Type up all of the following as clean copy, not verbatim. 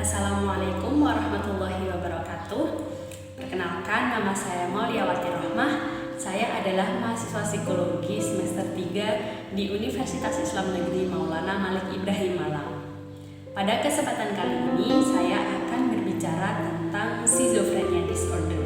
Assalamualaikum warahmatullahi wabarakatuh. Perkenalkan, nama saya Mauliawati Rohmah. Saya adalah mahasiswa psikologi semester 3 di Universitas Islam Negeri Maulana Malik Ibrahim Malang. Pada kesempatan kali ini saya akan berbicara tentang schizophrenia disorder.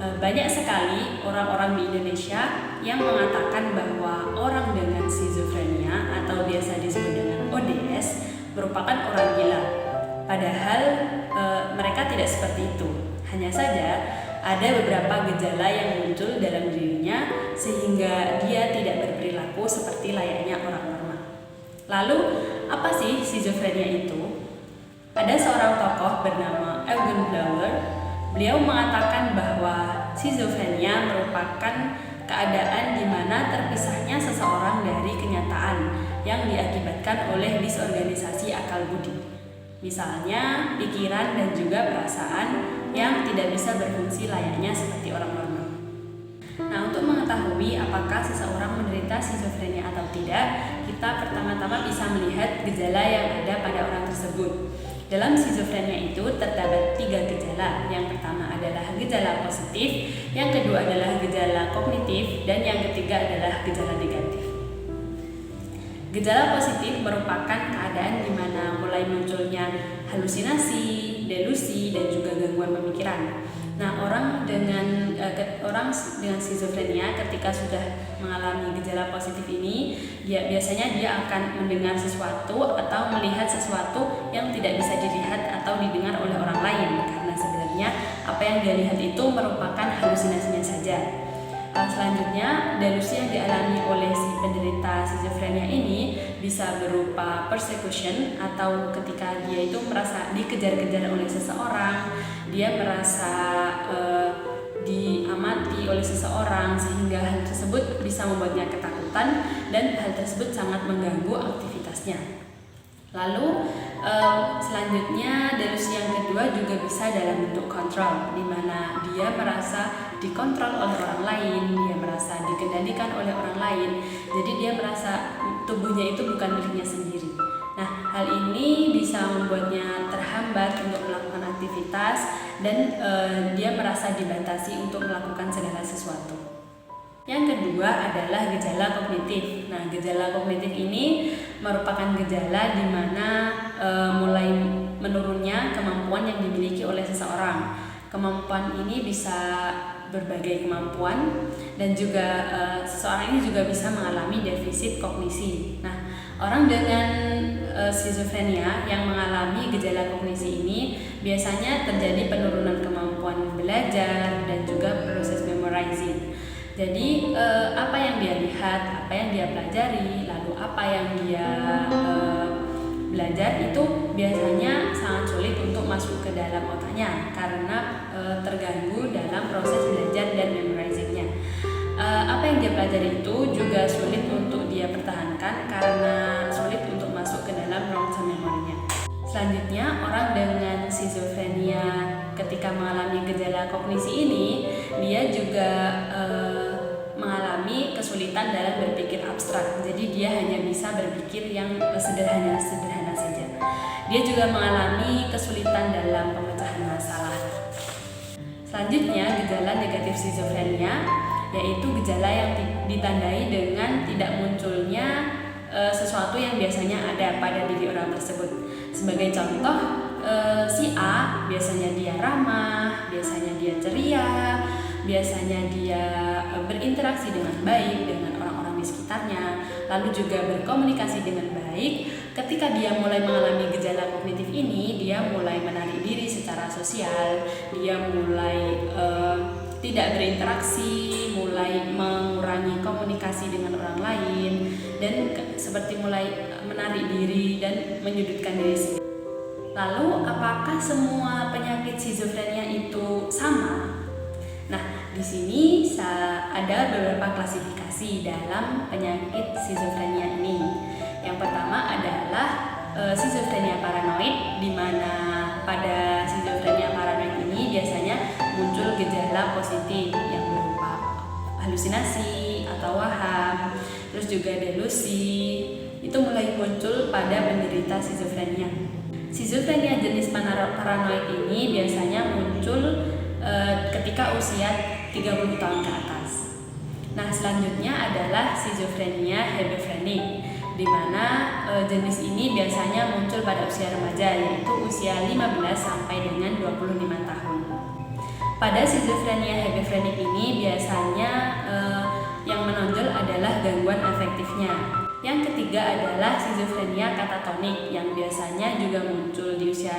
Banyak sekali orang-orang di Indonesia yang mengatakan bahwa orang dengan schizophrenia atau biasa disebut dengan ODS merupakan orang gila. Padahal mereka tidak seperti itu. Hanya saja ada beberapa gejala yang muncul dalam dirinya sehingga dia tidak berperilaku seperti layaknya orang normal. Lalu, apa sih schizophrenia itu? Ada seorang tokoh bernama Eugen Bleuler. Beliau mengatakan bahwa schizophrenia merupakan keadaan di mana terpisahnya seseorang dari kenyataan yang diakibatkan oleh disorganisasi akal budi. Misalnya, pikiran dan juga perasaan yang tidak bisa berfungsi layaknya seperti orang normal. Nah, untuk mengetahui apakah seseorang menderita schizophrenia atau tidak, kita pertama-tama bisa melihat gejala yang ada pada orang tersebut. Dalam schizophrenia itu terdapat 3 gejala. Yang pertama adalah gejala positif, yang kedua adalah gejala kognitif, dan yang ketiga adalah gejala negatif. Gejala positif merupakan keadaan di mana mulai munculnya halusinasi, delusi, dan juga gangguan pemikiran. Nah, orang dengan schizophrenia ketika sudah mengalami gejala positif ini, biasanya akan mendengar sesuatu atau melihat sesuatu yang tidak bisa dilihat atau didengar oleh orang lain, karena sebenarnya apa yang dia lihat itu merupakan halusinasinya saja. Selanjutnya, delusi yang dialami oleh si penderita schizophrenia ini bisa berupa persecution, atau ketika dia itu merasa dikejar-kejar oleh seseorang, dia merasa diamati oleh seseorang sehingga hal tersebut bisa membuatnya ketakutan dan hal tersebut sangat mengganggu aktivitasnya. Lalu selanjutnya, delusi yang kedua juga bisa dalam bentuk kontrol, di mana dia merasa dikontrol oleh orang lain, dia merasa dikendalikan oleh orang lain, jadi dia merasa tubuhnya itu bukan miliknya sendiri. Nah, hal ini bisa membuatnya terhambat untuk melakukan aktivitas dan dia merasa dibatasi untuk melakukan segala sesuatu. Yang kedua adalah gejala kognitif. Nah, gejala kognitif ini merupakan gejala di mana mulai menurunnya kemampuan yang dimiliki oleh seseorang. Kemampuan ini bisa berbagai kemampuan dan juga seseorang ini juga bisa mengalami defisit kognisi. Nah, orang dengan schizophrenia yang mengalami gejala kognisi ini biasanya terjadi penurunan kemampuan belajar dan juga proses memorizing. Jadi apa yang dia lihat, apa yang dia pelajari, lalu apa yang dia belajar itu biasanya sangat sulit untuk masuk ke dalam otaknya karena terganggu dalam proses belajar dan memorizingnya. Apa yang dia pelajari itu juga sulit untuk dia pertahankan karena sulit untuk masuk ke dalam long term memorinya. Selanjutnya, orang dengan schizophrenia ketika mengalami gejala kognisi ini, dia juga mengalami kesulitan dalam berpikir abstrak. Jadi dia hanya bisa berpikir yang sederhana saja. Dia juga mengalami kesulitan dalam pemecahan masalah. Selanjutnya, gejala negatif schizophrenia yaitu gejala yang ditandai dengan tidak munculnya sesuatu yang biasanya ada pada diri orang tersebut. Sebagai contoh, si A biasanya dia ramah, biasanya dia ceria, biasanya dia berinteraksi dengan baik dengan orang-orang di sekitarnya, lalu juga berkomunikasi dengan baik. Ketika dia mulai mengalami gejala kognitif ini, dia mulai menarik diri secara sosial, dia mulai tidak berinteraksi, mulai mengurangi komunikasi dengan orang lain, dan seperti mulai menarik diri dan menyudutkan diri sendiri. Lalu, apakah semua penyakit schizophrenia itu sama? Nah, di sini ada beberapa klasifikasi dalam penyakit schizophrenia ini. Yang pertama adalah schizophrenia paranoid, di mana pada schizophrenia paranoid ini biasanya muncul gejala positif yang berupa halusinasi atau waham, terus juga delusi. Itu mulai muncul pada penderita schizophrenia. Skizofrenia jenis paranoid ini biasanya muncul ketika usia 30 tahun ke atas. Nah, selanjutnya adalah skizofrenia hebefrenik, di mana jenis ini biasanya muncul pada usia remaja, yaitu usia 15 sampai dengan 25 tahun. Pada skizofrenia hebefrenik ini biasanya yang menonjol adalah gangguan afektifnya. Yang ketiga adalah skizofrenia katatonik yang biasanya juga muncul di usia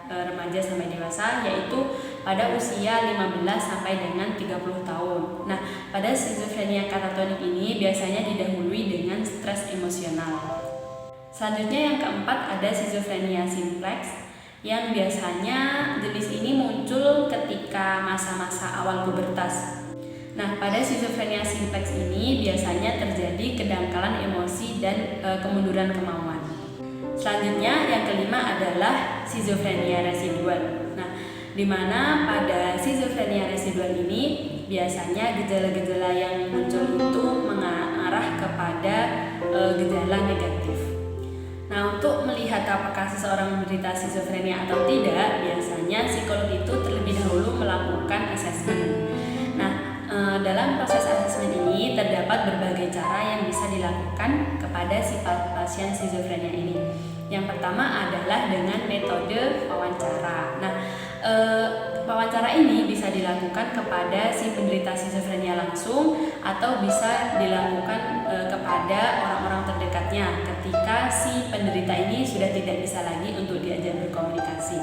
remaja sampai dewasa, yaitu pada usia 15 sampai dengan 30 tahun. Nah, pada skizofrenia katatonik ini biasanya didahului dengan stres emosional. Selanjutnya yang keempat ada skizofrenia simplex yang biasanya jenis ini muncul ketika masa-masa awal pubertas. Nah, pada skizofrenia simplex ini biasanya terjadi kedangkalan emosi dan kemunduran kemauan. Selanjutnya yang kelima adalah skizofrenia residual. Nah, di mana pada skizofrenia residual ini biasanya gejala-gejala yang muncul itu mengarah kepada gejala negatif. Nah, untuk melihat apakah seseorang menderita skizofrenia atau tidak, biasanya psikolog itu terlebih dahulu melakukan asesmen. Nah, dalam proses asesmen ini terdapat berbagai cara yang bisa dilakukan kepada si pasien skizofrenia ini. Yang pertama adalah dengan metode wawancara. Nah, wawancara ini bisa dilakukan kepada si penderita skizofrenia langsung atau bisa dilakukan kepada orang-orang terdekatnya ketika si penderita ini sudah tidak bisa lagi untuk diajak berkomunikasi.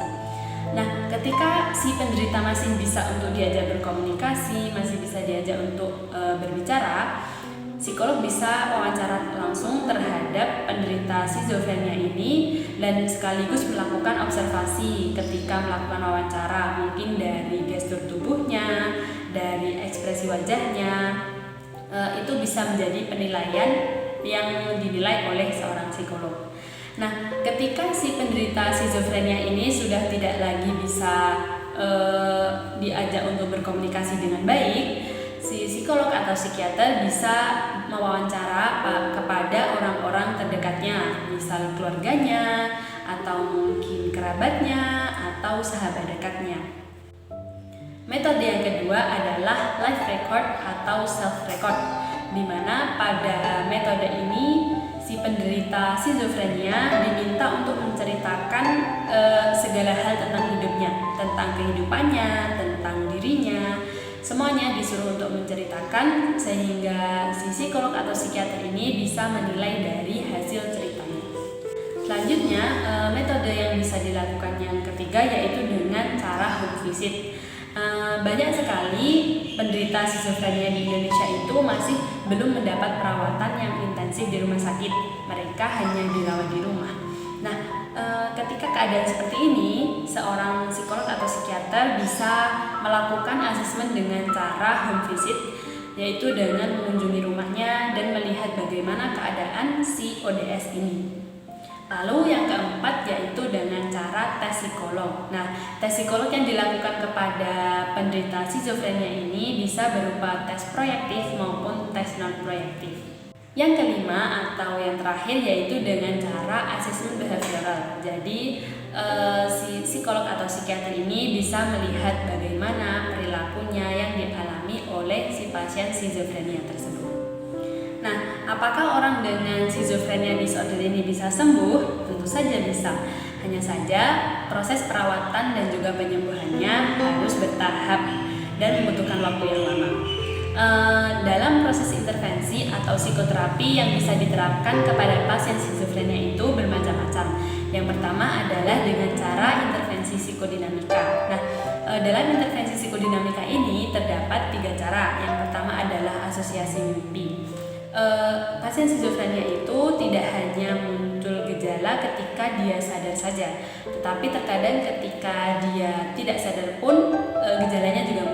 Nah, ketika si penderita masih bisa untuk diajak berkomunikasi, masih bisa diajak untuk berbicara, psikolog bisa wawancara langsung terhadap penderita skizofrenia ini dan sekaligus melakukan observasi ketika melakukan wawancara, mungkin dari gestur tubuhnya, dari ekspresi wajahnya. Itu bisa menjadi penilaian yang dinilai oleh seorang psikolog. Nah, ketika si penderita skizofrenia ini sudah tidak lagi bisa diajak untuk berkomunikasi dengan baik, si psikolog atau psikiater bisa mewawancara kepada orang-orang terdekatnya, misal keluarganya, atau mungkin kerabatnya, atau sahabat dekatnya. Metode yang kedua adalah live record atau self record, di mana pada metode ini si penderita skizofrenia diminta untuk menceritakan segala hal tentang hidupnya, tentang kehidupannya, tentang dirinya. Semuanya disuruh untuk menceritakan sehingga si psikolog atau psikiater ini bisa menilai dari hasil ceritanya. Selanjutnya, metode yang bisa dilakukan yang ketiga yaitu dengan cara home visit. Banyak sekali penderita skizofrenia di Indonesia itu masih belum mendapat perawatan yang intensif di rumah sakit. Mereka hanya dirawat di rumah. Nah, ketika keadaan seperti ini, seorang psikolog atau psikiater bisa melakukan asesmen dengan cara home visit, yaitu dengan mengunjungi rumahnya dan melihat bagaimana keadaan si ODS ini. Lalu yang keempat yaitu dengan cara tes psikolog. Nah, tes psikolog yang dilakukan kepada penderita skizofrenia ini bisa berupa tes proyektif maupun tes non-proyektif. Yang kelima atau yang terakhir yaitu dengan cara asesmen behavioral. Jadi si psikolog atau psikiater ini bisa melihat bagaimana perilakunya yang dialami oleh si pasien skizofrenia tersebut. Nah, apakah orang dengan schizophrenia disorder ini bisa sembuh? Tentu saja bisa. Hanya saja proses perawatan dan juga penyembuhannya harus bertahap dan membutuhkan waktu yang lama. Dalam proses intervensi atau psikoterapi yang bisa diterapkan kepada pasien skizofrenia itu bermacam-macam. Yang pertama adalah dengan cara intervensi psikodinamika. Nah, dalam intervensi psikodinamika ini terdapat 3 cara. Yang pertama adalah asosiasi mimpi. Pasien skizofrenia itu tidak hanya muncul gejala ketika dia sadar saja, tetapi terkadang ketika dia tidak sadar pun gejalanya juga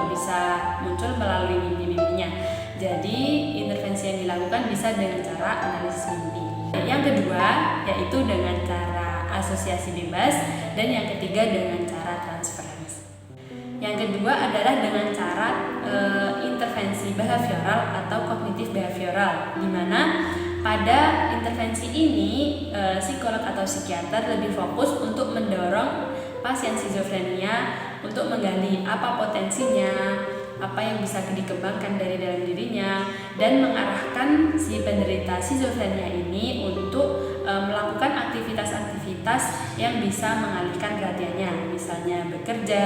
bisa muncul melalui mimpi-mimpinya. Jadi intervensi yang dilakukan bisa dengan cara analisis mimpi. Yang kedua yaitu dengan cara asosiasi bebas dan yang ketiga dengan cara transference. Yang kedua adalah dengan cara intervensi behavioral atau kognitif behavioral, di mana pada intervensi ini psikolog atau psikiater lebih fokus untuk mendorong pasien skizofrenia untuk menggali apa potensinya, apa yang bisa dikembangkan dari dalam dirinya, dan mengarahkan si penderita skizofrenia ini untuk melakukan aktivitas-aktivitas yang bisa mengalihkan perhatiannya, misalnya bekerja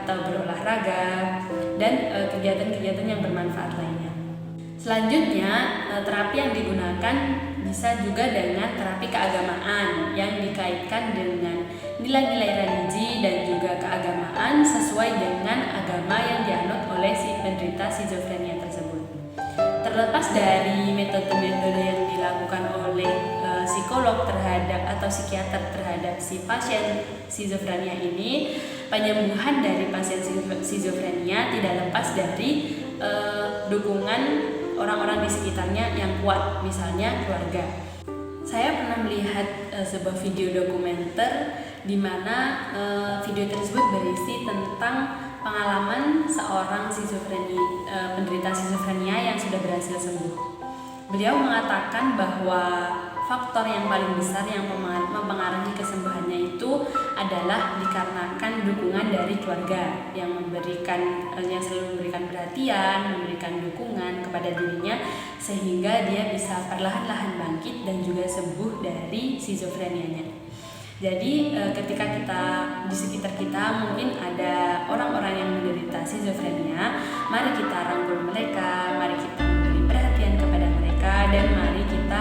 atau berolahraga dan kegiatan-kegiatan yang bermanfaat lainnya. Selanjutnya, terapi yang digunakan bisa juga dengan terapi keagamaan yang dikaitkan dengan nilai-nilai religi dan juga keagamaan sesuai dengan agama yang dianut oleh si penderita skizofrenia tersebut. Terlepas dari metode-metode yang dilakukan oleh psikolog terhadap atau psikiater terhadap si pasien skizofrenia ini, penyembuhan dari pasien skizofrenia tidak lepas dari dukungan orang-orang di sekitarnya yang kuat, misalnya keluarga. Saya pernah melihat sebuah video dokumenter di mana video tersebut berisi tentang pengalaman seorang penderita skizofrenia yang sudah berhasil sembuh. Beliau mengatakan bahwa faktor yang paling besar yang mempengaruhi kesembuhannya itu adalah dikarenakan dukungan dari keluarga yang selalu memberikan perhatian, memberikan dukungan kepada dirinya sehingga dia bisa perlahan-lahan bangkit dan juga sembuh dari skizofrenianya. Jadi ketika kita di sekitar kita mungkin ada orang-orang yang menderita skizofrenia, mari kita rangkul mereka, mari kita memberi perhatian kepada mereka, dan mari kita